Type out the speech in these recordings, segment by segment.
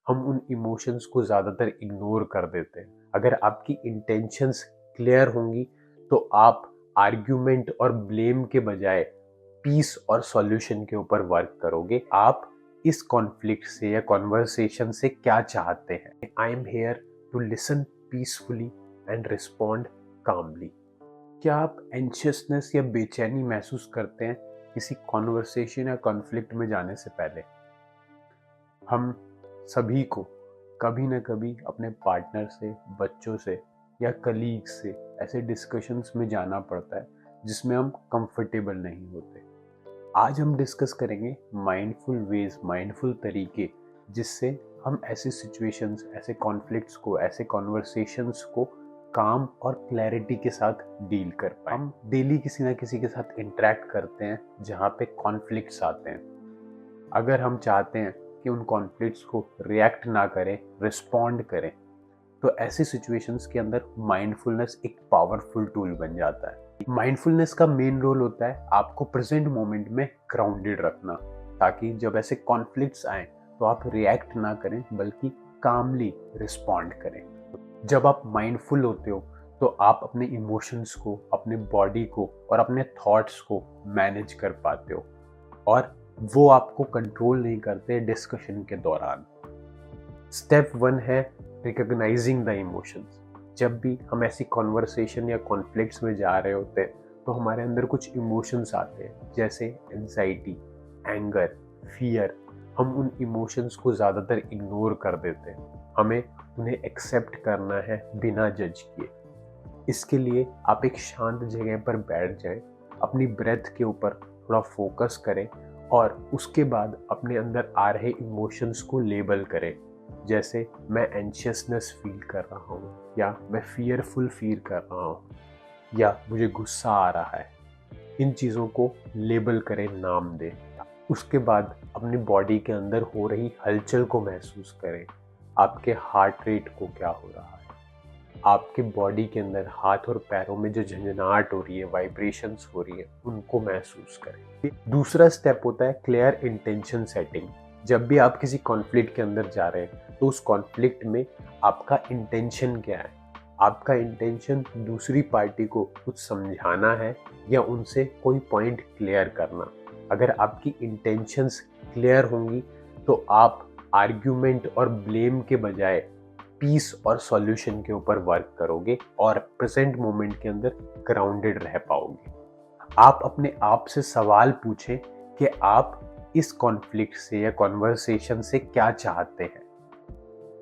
हम उन इमोशंस को ज़्यादातर इग्नोर कर देते हैं। अगर आपकी इंटेंशंस क्लियर होंगी तो आप आर्ग्यूमेंट और ब्लेम के बजाय पीस और सॉल्यूशन के ऊपर वर्क करोगे। आप इस कॉन्फ्लिक्ट से या कॉन्वर्सेशन से क्या चाहते हैं? I am here to listen peacefully and respond calmly. क्या आप एंशियसनेस या बेचैनी महसूस करते हैं किसी कॉन्वर्सेशन या कॉन्फ्लिक्ट में जाने से पहले? हम सभी को कभी ना कभी अपने पार्टनर से, बच्चों से या कलीग से ऐसे डिस्कशंस में जाना पड़ता है जिसमें हम कंफर्टेबल नहीं होते। आज हम डिस्कस करेंगे माइंडफुल वेज, माइंडफुल तरीके जिससे हम ऐसी सिचुएशंस, ऐसे कॉन्फ्लिक्ट्स को, ऐसे कॉन्वर्सेशंस को काम और क्लैरिटी के साथ डील कर पाए। हम डेली किसी ना किसी के साथ इंटरेक्ट करते हैं जहाँ पे कॉन्फ्लिक्ट्स आते हैं। अगर हम चाहते हैं कि उन कॉन्फ्लिक्ट्स को रिएक्ट ना करें, रिस्पॉन्ड करें, तो ऐसी सिचुएशंस के अंदर माइंडफुलनेस एक पावरफुल टूल बन जाता है। माइंडफुलनेस का मेन रोल होता है आपको प्रेजेंट मोमेंट में ग्राउंडेड रखना, ताकि जब ऐसे कॉन्फ्लिक्ट्स आए तो आप रिएक्ट ना करें बल्कि कामली रिस्पॉन्ड करें। जब आप माइंडफुल होते हो तो आप अपने इमोशंस को, अपने बॉडी को और अपने थॉट्स को मैनेज कर पाते हो और वो आपको कंट्रोल नहीं करते डिस्कशन के दौरान। स्टेप 1 है रिकॉग्नाइजिंग द इमोशंस। जब भी हम ऐसी कॉन्वर्सेशन या कॉन्फ्लिक्ट्स में जा रहे होते हैं तो हमारे अंदर कुछ इमोशंस आते हैं, जैसे एंजाइटी, एंगर, फियर। हम उन इमोशंस को ज़्यादातर इग्नोर कर देते हैं। हमें उन्हें एक्सेप्ट करना है बिना जज किए। इसके लिए आप एक शांत जगह पर बैठ जाएं, अपनी ब्रेथ के ऊपर थोड़ा फोकस करें और उसके बाद अपने अंदर आ रहे इमोशंस को लेबल करें। जैसे मैं एंशियसनेस फील कर रहा हूँ, या मैं फियरफुल फील कर रहा हूँ, या मुझे गुस्सा आ रहा है। इन चीज़ों को लेबल करें, नाम दें। उसके बाद अपनी बॉडी के अंदर हो रही हलचल को महसूस करें। आपके हार्ट रेट को क्या हो रहा है, आपके बॉडी के अंदर हाथ और पैरों में जो झंझनाहट हो रही है, वाइब्रेशंस हो रही है, उनको महसूस करें। दूसरा स्टेप होता है क्लियर इंटेंशन सेटिंग। जब भी आप किसी कॉन्फ्लिक्ट के अंदर जा रहे हैं तो उस कॉन्फ्लिक्ट में आपका इंटेंशन क्या है? आपका इंटेंशन दूसरी पार्टी को कुछ समझाना है या उनसे कोई पॉइंट क्लियर करना। अगर आपकी इंटेंशंस क्लियर होंगी तो आप आर्ग्यूमेंट और ब्लेम के बजाय पीस और सॉल्यूशन के ऊपर वर्क करोगे और प्रेजेंट मोमेंट के अंदर ग्राउंडेड रह पाओगे। आप अपने आप से सवाल पूछें कि आप इस कॉन्फ्लिक्ट से या कॉन्वर्सेशन से क्या चाहते हैं।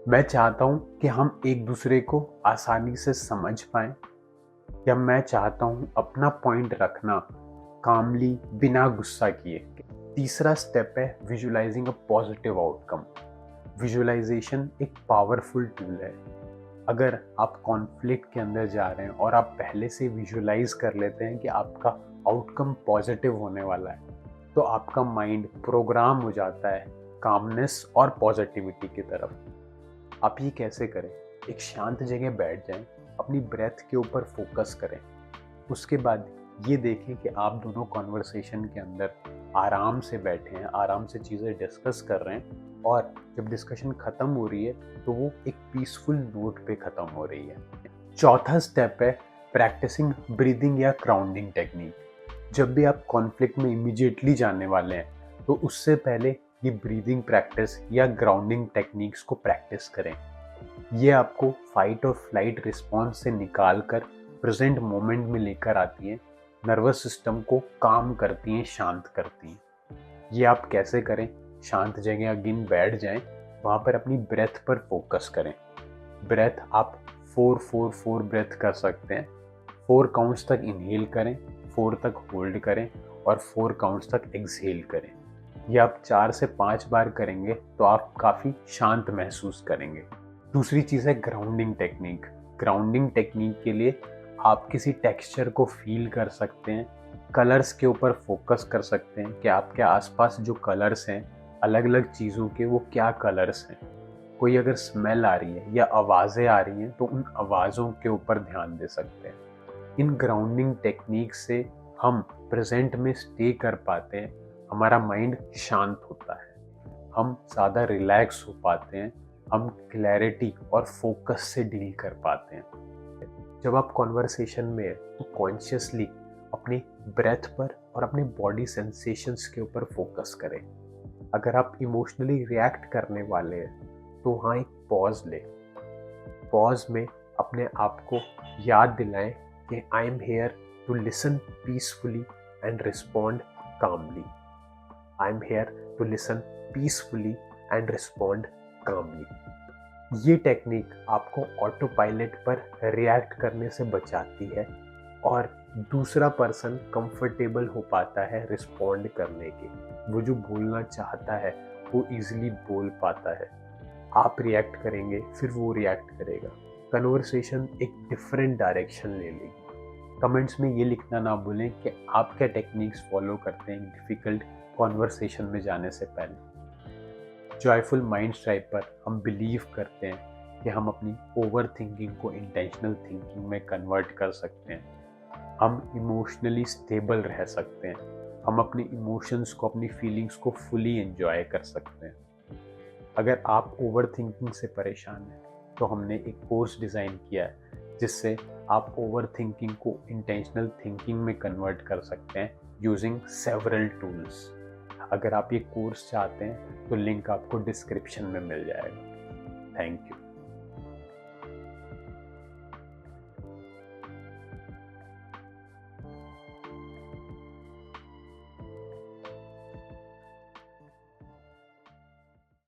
मैं चाहता हूं कि हम एक दूसरे को आसानी से समझ पाएं, या मैं चाहता हूं अपना पॉइंट रखना कामली, बिना गुस्सा किए। तीसरा स्टेप है visualising a positive outcome. Visualisation एक पावरफुल टूल है। अगर आप कॉन्फ्लिक्ट के अंदर जा रहे हैं और आप पहले से विजुअलाइज कर लेते हैं कि आपका आउटकम पॉजिटिव होने वाला है, तो आपका माइंड प्रोग्राम हो जाता है कामनेस और पॉजिटिविटी की तरफ। आप ये कैसे करें? एक शांत जगह बैठ जाएं, अपनी ब्रेथ के ऊपर फोकस करें। उसके बाद ये देखें कि आप दोनों कॉन्वर्सेशन के अंदर आराम से बैठे हैं, आराम से चीज़ें डिस्कस कर रहे हैं, और जब डिस्कशन ख़त्म हो रही है तो वो एक पीसफुल नोट पे ख़त्म हो रही है। चौथा स्टेप है प्रैक्टिसिंग ब्रीदिंग या ग्राउंडिंग टेक्निक। जब भी आप कॉन्फ्लिक्ट में इमीडिएटली जाने वाले हैं तो उससे पहले ये ब्रीदिंग प्रैक्टिस या ग्राउंडिंग टेक्निक्स को प्रैक्टिस करें। ये आपको फाइट और फ्लाइट रिस्पॉन्स से निकाल कर प्रेजेंट मोमेंट में लेकर आती हैं, नर्वस सिस्टम को काम करती हैं, शांत करती हैं। ये आप कैसे करें? शांत जगह अगेन बैठ जाएं, वहाँ पर अपनी ब्रेथ पर फोकस करें। ब्रेथ आप 4-4-4 ब्रेथ कर सकते हैं। 4 काउंट्स तक इनहेल करें, 4 तक होल्ड करें और 4 काउंट्स तक एक्सहेल करें। ये आप 4 से 5 बार करेंगे तो आप काफ़ी शांत महसूस करेंगे। दूसरी चीज़ है ग्राउंडिंग टेक्निक। ग्राउंडिंग टेक्निक के लिए आप किसी टेक्सचर को फील कर सकते हैं, कलर्स के ऊपर फोकस कर सकते हैं कि आपके आसपास जो कलर्स हैं, अलग अलग चीज़ों के, वो क्या कलर्स हैं। कोई अगर स्मेल आ रही है या आवाज़ें आ रही हैं तो उन आवाज़ों के ऊपर ध्यान दे सकते हैं। इन ग्राउंडिंग टेक्निक से हम प्रेजेंट में स्टे कर पाते हैं, हमारा माइंड शांत होता है, हम ज़्यादा रिलैक्स हो पाते हैं, हम क्लैरिटी और फोकस से डील कर पाते हैं। जब आप कॉन्वर्सेशन में हैं तो कॉन्शियसली अपनी ब्रेथ पर और अपने बॉडी सेंसेशंस के ऊपर फोकस करें। अगर आप इमोशनली रिएक्ट करने वाले हैं तो वहाँ एक पॉज लें। पॉज में अपने आप को याद दिलाएं कि I am here to listen peacefully and respond calmly. I am here to listen peacefully and respond calmly. ये टेक्निक आपको ऑटो पायलट पर रिएक्ट करने से बचाती है और दूसरा पर्सन कंफर्टेबल हो पाता है रिस्पॉन्ड करने के। वो जो बोलना चाहता है वो इजीली बोल पाता है। आप रिएक्ट करेंगे फिर वो रिएक्ट करेगा, कन्वर्सेशन एक डिफरेंट डायरेक्शन ले लेगी। कमेंट्स में ये लिखना ना भूलें कि आप क्या टेक्निक्स फॉलो करते हैं डिफ़िकल्ट कॉन्वर्सेशन में जाने से पहले। जॉयफुल माइंड्स ट्राइब पर हम बिलीव करते हैं कि हम अपनी ओवर थिंकिंग को इंटेंशनल थिंकिंग में कन्वर्ट कर सकते हैं। हम इमोशनली स्टेबल रह सकते हैं। हम अपने इमोशंस को, अपनी फीलिंग्स को फुली एंजॉय कर सकते हैं। अगर आप ओवर थिंकिंग से परेशान हैं तो हमने एक कोर्स डिज़ाइन किया है जिससे आप ओवर थिंकिंग को इंटेंशनल थिंकिंग में कन्वर्ट कर सकते हैं यूजिंग सेवरल टूल्स। अगर आप ये कोर्स चाहते हैं तो लिंक आपको डिस्क्रिप्शन में मिल जाएगा। Thank you.